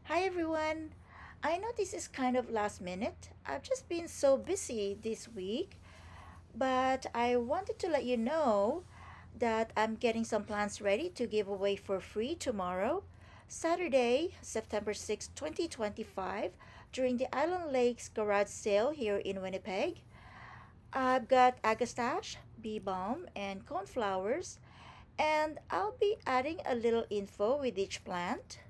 Hi everyone. I know this is kind of last minute. I've just been so busy this week, but I wanted to let you know that I'm getting some plants ready to give away for free tomorrow, Saturday, September 6th, 2025, during the Island Lakes garage sale here in Winnipeg. I've got agastache, bee balm, and coneflowers, and I'll be adding a little info with each plant.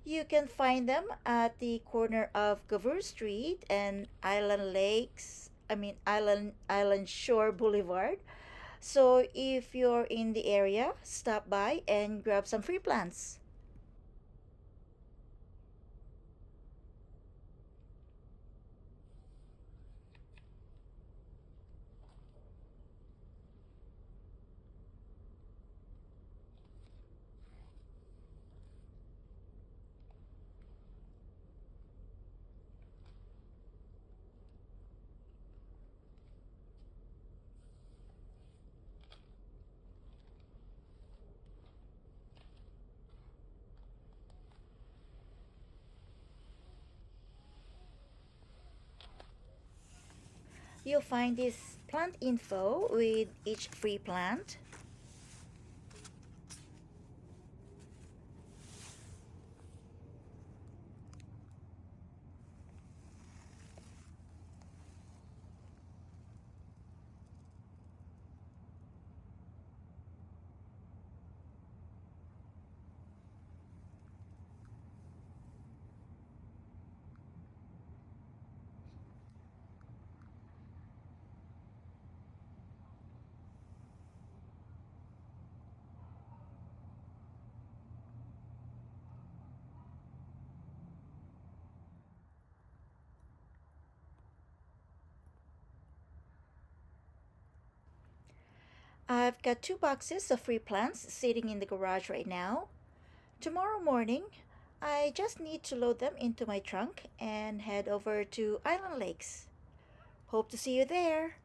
You can find them at the corner of Gauvreau Street and Island Shore Boulevard. So if you're in the area, stop by and grab some free plants. You'll find this plant info with each free plant. I've got two boxes of free plants sitting in the garage right now. Tomorrow morning, I just need to load them into my trunk and head over to Island Lakes. Hope to see you there.